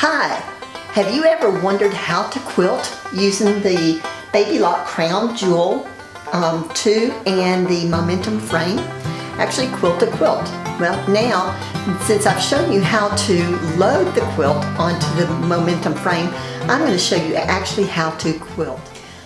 Hi! Have you ever wondered how to quilt using the Baby Lock Crown Jewel 2 and the Momentum frame? Actually, quilt a quilt. Well, now, since I've shown you how to load the quilt onto the Momentum frame, I'm going to show you actually how to quilt.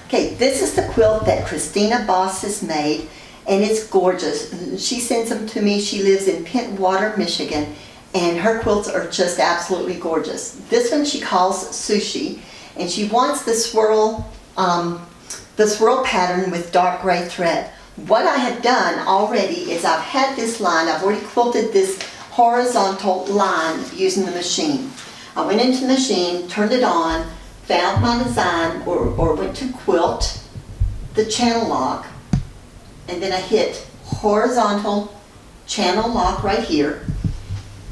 Okay, this is the quilt that Christina Boss has made, and it's gorgeous. She sends them to me. She lives in Pentwater, Michigan, and her quilts are just absolutely gorgeous. This one she calls Sushi, and she wants the swirl pattern with dark gray thread. What I have done already is I've had this line, I've already quilted this horizontal line using the machine. I went into the machine, turned it on, found my design, or went to quilt, the channel lock, and then I hit horizontal channel lock right here,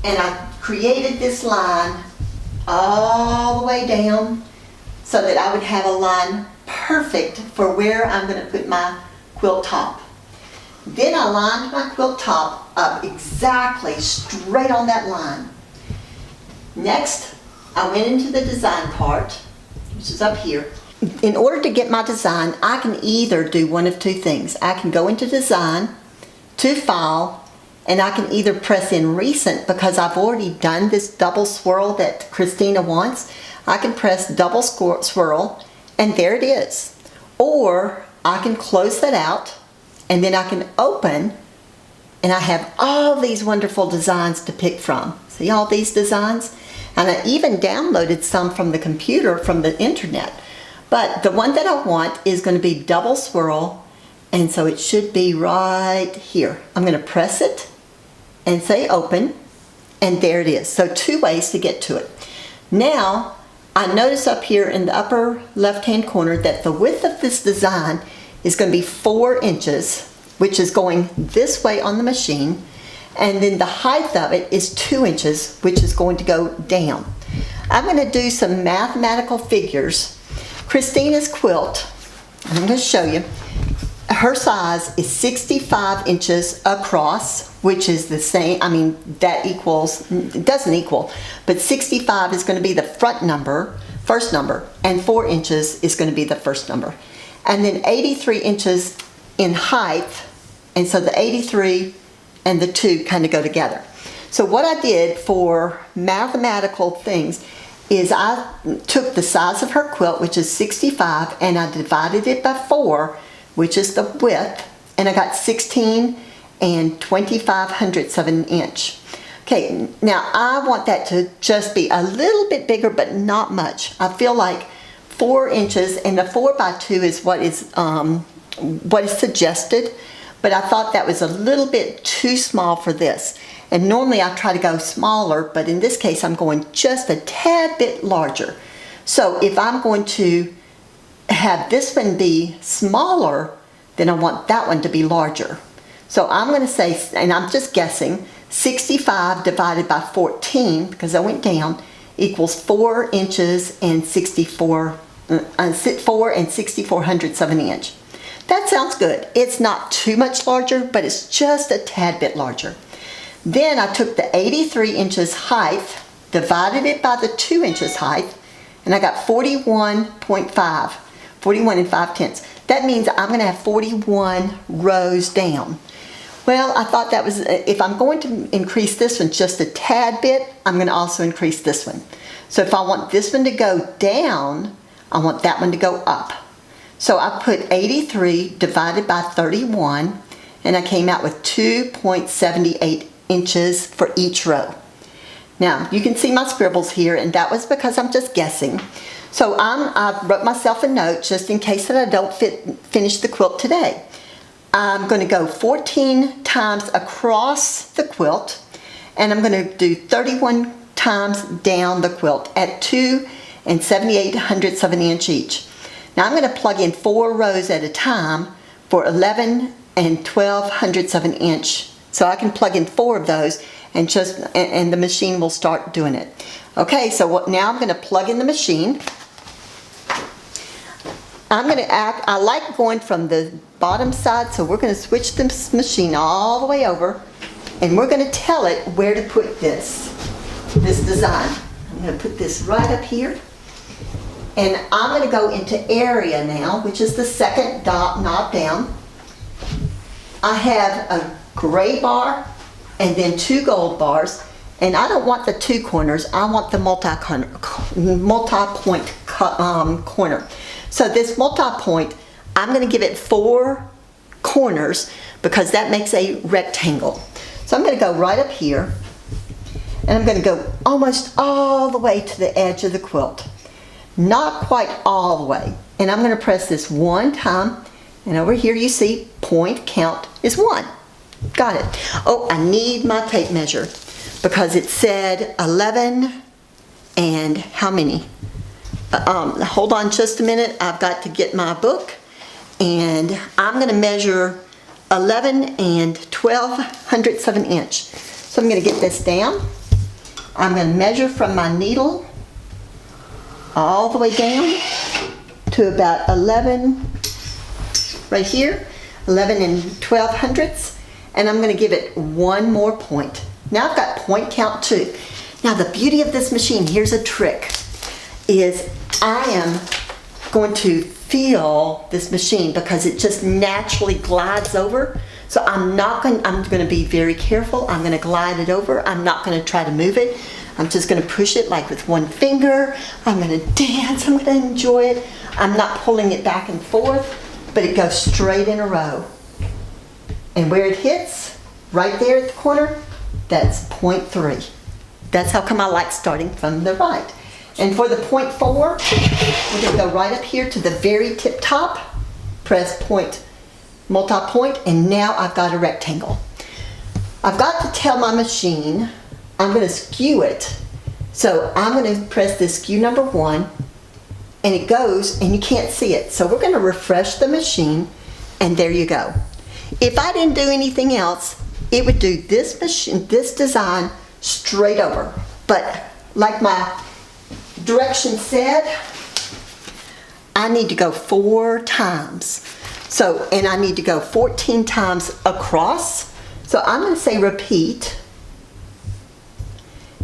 and I created this line all the way down so that I would have a line perfect for where I'm going to put my quilt top. Then I lined my quilt top up exactly straight on that line. Next, I went into the design part, which is up here. In order to get my design, I can either do one of two things. I can go into design, to file, and I can either press in recent because I've already done this double swirl that Christina wants. I can press double swirl, and there it is. Or I can close that out, and then I can open, and I have all these wonderful designs to pick from. See all these designs? And I even downloaded some from the computer, from the internet. But the one that I want is going to be double swirl, and so it should be right here. I'm going to press it and say open, and there it is. So two ways to get to it. Now, I notice up here in the upper left-hand corner that the width of this design is going to be 4 inches, which is going this way on the machine, and then the height of it is 2 inches, which is going to go down. I'm going to do some mathematical figures. Christina's quilt, I'm going to show you, her size is 65 inches across, which is the same, I mean, that equals, it doesn't equal, but 65 is going to be the front number, first number, and 4 inches is going to be the first number. And then 83 inches in height, and so the 83 and the 2 kind of go together. So what I did for mathematical things is I took the size of her quilt, which is 65, and I divided it by 4, which is the width, and I got 16 and 25/100ths of an inch. Okay, now I want that to just be a little bit bigger, but not much. I feel like 4 inches, and the 4 by 2 is what is suggested, but I thought that was a little bit too small for this. And normally I try to go smaller, but in this case I'm going just a tad bit larger. So if I'm going to have this one be smaller, then I want that one to be larger. So I'm going to say, and I'm just guessing, 65 divided by 14, because I went down, equals 4 inches and 4 and 64/100ths of an inch. That sounds good. It's not too much larger, but it's just a tad bit larger. Then I took the 83 inches height, divided it by the 2 inches height, and I got 41.5, 41 and 5/10. That means I'm going to have 41 rows down. Well, I thought that was, if I'm going to increase this one just a tad bit, I'm going to also increase this one. So if I want this one to go down, I want that one to go up. So I put 83 divided by 31, and I came out with 2.78 inches for each row. Now, you can see my scribbles here, and that was because I'm just guessing. So I wrote myself a note just in case that I don't finish the quilt today. I'm going to go 14 times across the quilt, and I'm going to do 31 times down the quilt at 2 7/800ths of an inch each. Now I'm going to plug in 4 rows at a time for 11 12/100ths of an inch. So I can plug in 4 of those, and the machine will start doing it. Okay, so now I'm going to plug in the machine. I like going from the bottom side, so we're going to switch this machine all the way over, and we're going to tell it where to put this design. I'm I'm going to put this right up here. And I'm going to go into area now, which is the second knob down. I have a gray bar and then 2 gold bars. And I don't want the 2 corners, I want the multi-point corner. So this multi-point, I'm going to give it 4 corners because that makes a rectangle. So I'm going to go right up here and I'm going to go almost all the way to the edge of the quilt. Not quite all the way. And I'm going to press this 1 time, and over here you see point count is 1. Got it. Oh, I need my tape measure because it said 11 and how many? Hold on just a minute. I've got to get my book, and I'm going to measure 11 and 12/100ths of an inch. So I'm going to get this down. I'm going to measure from my needle all the way down to about 11 right here, 11 and 12/100ths, and I'm going to give it 1 more point. Now I've got point count 2. Now the beauty of this machine, here's a trick, is I am going to feel this machine because it just naturally glides over. So I'm going to be very careful. I'm going to glide it over. I'm not going to try to move it. I'm just going to push it like with 1 finger. I'm going to dance. I'm going to enjoy it. I'm not pulling it back and forth, but it goes straight in a row. And where it hits, right there at the corner, that's 0.3. That's how come I like starting from the right. And for the 0.4, we're going to go right up here to the very tip top, press point, multi-point, and now I've got a rectangle. I've got to tell my machine I'm going to skew it. So I'm going to press this skew number 1, and it goes, and you can't see it. So we're going to refresh the machine, and there you go. If I didn't do anything else, it would do this machine, this design straight over. But like my direction said, I need to go 4 times. So, and I need to go 14 times across. So I'm going to say repeat.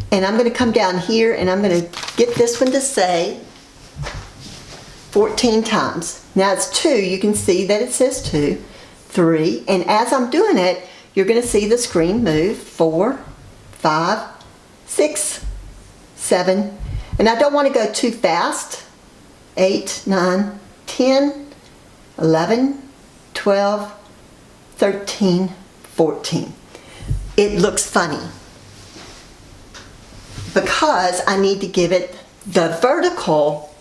And I'm going to come down here and I'm going to get this one to say 14 times. Now it's 2. You can see that it says 2, 3. And as I'm doing it, you're going to see the screen move 4, 5, 6, 7. And I don't want to go too fast. 8, 9, 10, 11, 12, 13, 14. It looks funny because I need to give it the vertical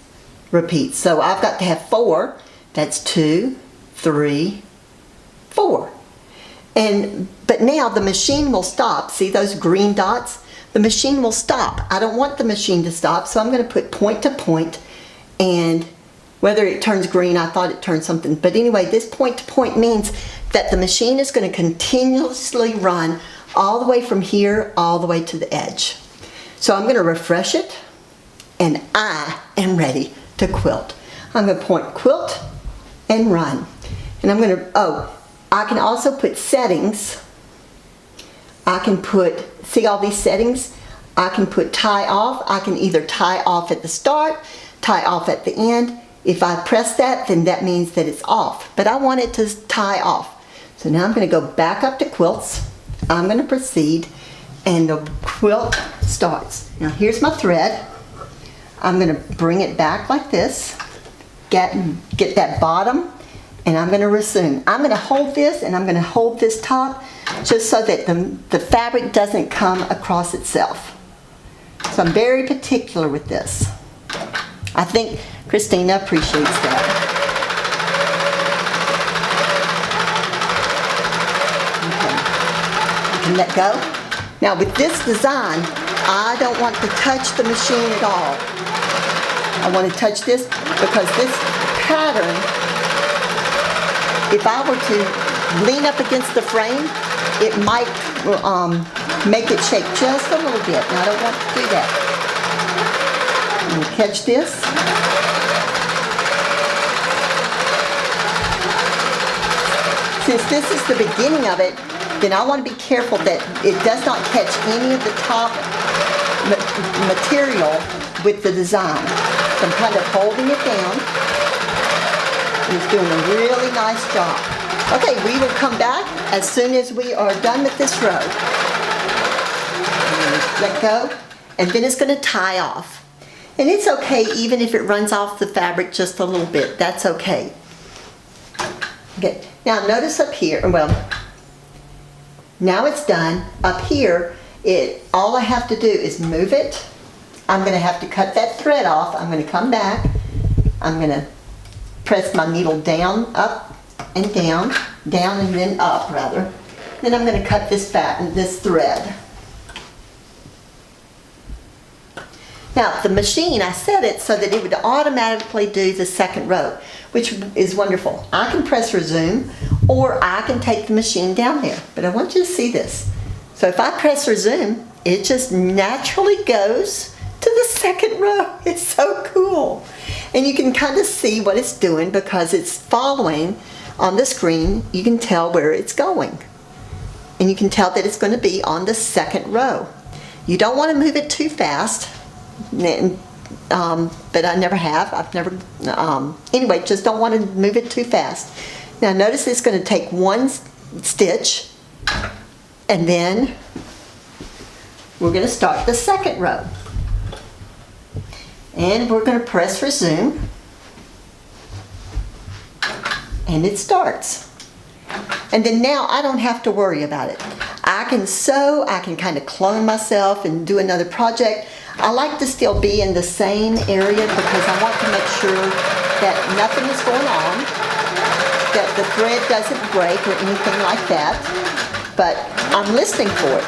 repeat. So I've got to have 4. That's 2, 3, 4. But now the machine will stop. See those green dots? The machine will stop. I don't want the machine to stop, so I'm going to put point to point, and whether it turns green, I thought it turned something. But anyway, this point to point means that the machine is going to continuously run all the way from here all the way to the edge. So I'm going to refresh it, and I am ready to quilt. I'm going to point quilt and run. And I'm going to, I can also put settings. I can put, see all these settings? I can put tie off. I can either tie off at the start, tie off at the end. If I press that, then that means that it's off. But I want it to tie off. So now I'm going to go back up to quilts. I'm going to proceed, and the quilt starts. Now here's my thread. I'm going to bring it back like this, get that bottom, and I'm going to resume. I'm going to hold this, and I'm going to hold this top just so that the fabric doesn't come across itself. So I'm very particular with this. I think Christina appreciates that. Okay. You can let go. Now with this design, I don't want to touch the machine at all. I want to touch this because this pattern, if I were to lean up against the frame, it might make it shake just a little bit, and I don't want to do that. I'm going to catch this. Since this is the beginning of it, then I want to be careful that it does not catch any of the top material with the design. So I'm kind of holding it down. He's doing a really nice job. Okay, we will come back as soon as we are done with this row. Let go, and then it's going to tie off. And it's okay even if it runs off the fabric just a little bit. That's okay. Okay, now notice up here, well, now it's done. Up here, all I have to do is move it. I'm going to have to cut that thread off. I'm going to come back. I'm going to press my needle down, up and down and then up rather. Then I'm going to cut this thread. Now the machine, I set it so that it would automatically do the second row, which is wonderful. I can press resume or I can take the machine down there, but I want you to see this. So if I press resume, it just naturally goes to the second row. It's so cool. And you can kind of see what it's doing because it's following on the screen. You can tell where it's going. And you can tell that it's going to be on the second row. You don't want to move it too fast. But I never have. I've never, anyway, just don't want to move it too fast. Now notice it's going to take one stitch and then we're going to start the second row. And we're going to press resume and it starts. And then now I don't have to worry about it. I can sew, I can kind of clone myself and do another project. I like to still be in the same area because I want to make sure that nothing is going on, that the thread doesn't break or anything like that, but I'm listening for it.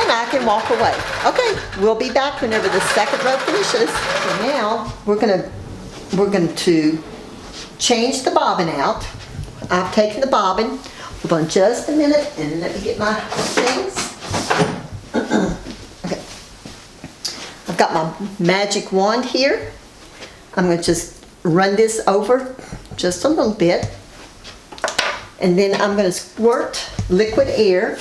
And I can walk away. Okay, we'll be back whenever the second row finishes. So now we're going to change the bobbin out. I've taken the bobbin. Hold on just a minute and let me get my things. Okay. I've got my magic wand here. I'm going to just run this over just a little bit. And then I'm going to squirt liquid air.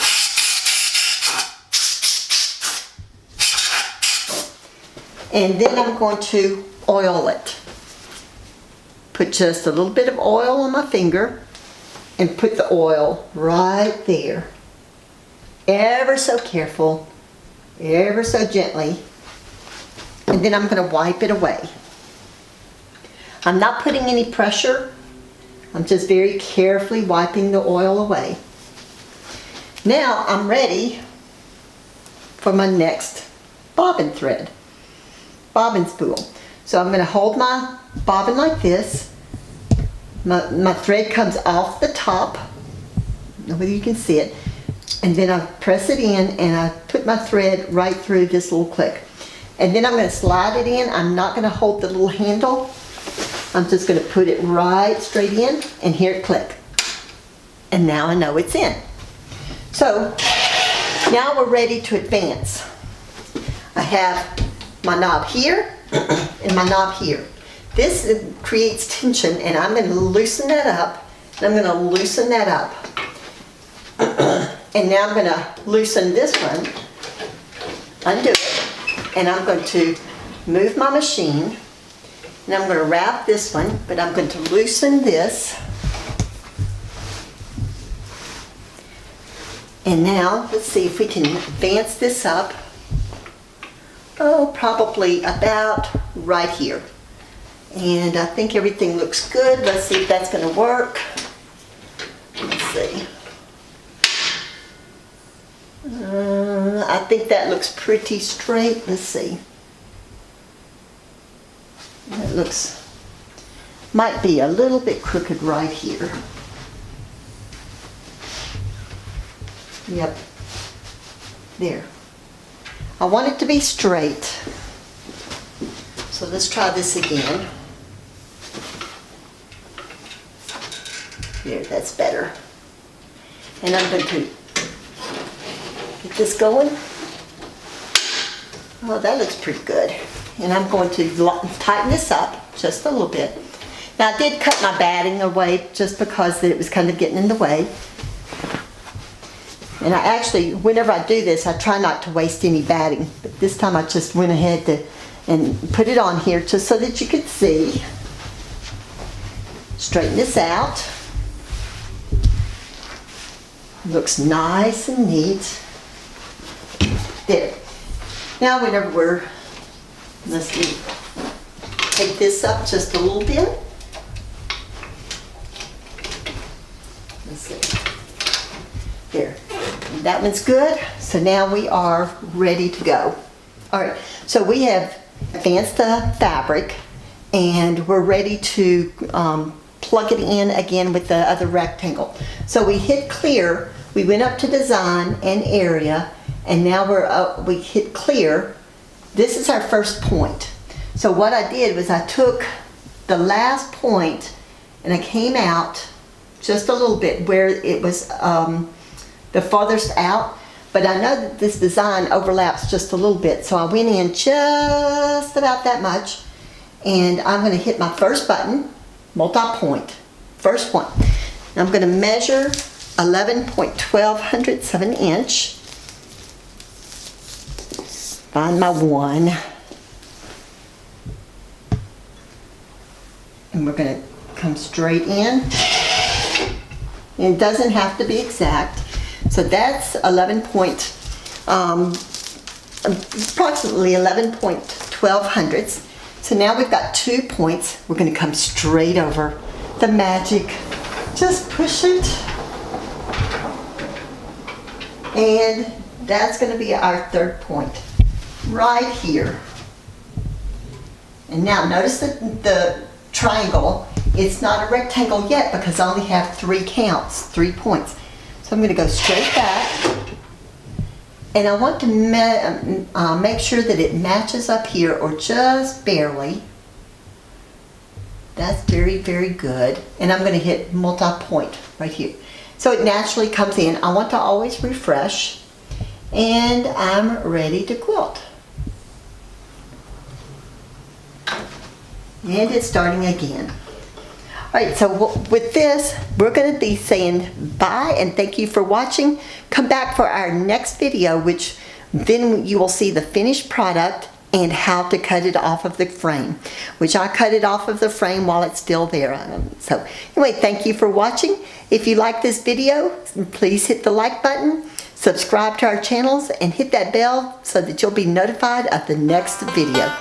And then I'm going to oil it. Put just a little bit of oil on my finger and put the oil right there. Ever so careful, ever so gently. And then I'm going to wipe it away. I'm not putting any pressure. I'm just very carefully wiping the oil away. Now I'm ready for my next bobbin thread. Bobbin spool. So I'm going to hold my bobbin like this. My thread comes off the top. Nobody you can see it. And then I press it in and I put my thread right through this little click. And then I'm going to slide it in. I'm not going to hold the little handle. I'm just going to put it right straight in and hear it click. And now I know it's in. So now we're ready to advance. I have my knob here and my knob here. This creates tension and I'm going to loosen that up. And I'm going to loosen that up. And now I'm going to loosen this one, undo it, and I'm going to move my machine. And I'm going to wrap this one, but I'm going to loosen this. And now, let's see if we can advance this up. Oh, probably about right here. And I think everything looks good. Let's see if that's going to work. Let's see. I think that looks pretty straight. Let's see. That looks, might be a little bit crooked right here. Yep. There. I want it to be straight. So let's try this again. There, that's better. And I'm going to get this going. Oh, that looks pretty good. And I'm going to tighten this up just a little bit. Now I did cut my batting away just because it was kind of getting in the way. And I actually, whenever I do this, I try not to waste any batting. But this time I just went ahead and put it on here just so that you could see. Straighten this out. Looks nice and neat. There. Now whenever let's see, take this up just a little bit. Let's see. There. And that one's good. So now we are ready to go. All right. So we have advanced the fabric and we're ready to plug it in again with the other rectangle. So we hit clear. We went up to design and area, and now we hit clear. This is our first point. So what I did was I took the last point and I came out just a little bit where it was the farthest out, but I know that this design overlaps just a little bit, so I went in just about that much, and I'm going to hit my first button, multi-point, first one. I'm going to measure 11.12 of an inch. Find my one. And we're going to come straight in. And it doesn't have to be exact. So that's approximately 11.12. So now we've got 2 points. We're going to come straight over the magic. Just push it. And that's going to be our third point right here. And now notice that the triangle, it's not a rectangle yet because I only have 3 counts, 3 points. So I'm going to go straight back. And I want to make sure that it matches up here or just barely. That's very, very good. And I'm going to hit multi-point right here. So it naturally comes in. I want to always refresh. And I'm ready to quilt. And it's starting again. Alright, so with this, we're going to be saying bye and thank you for watching. Come back for our next video, which then you will see the finished product and how to cut it off of the frame, which I cut it off of the frame while it's still there. So anyway, thank you for watching. If you like this video, please hit the like button, subscribe to our channels, and hit that bell so that you'll be notified of the next video.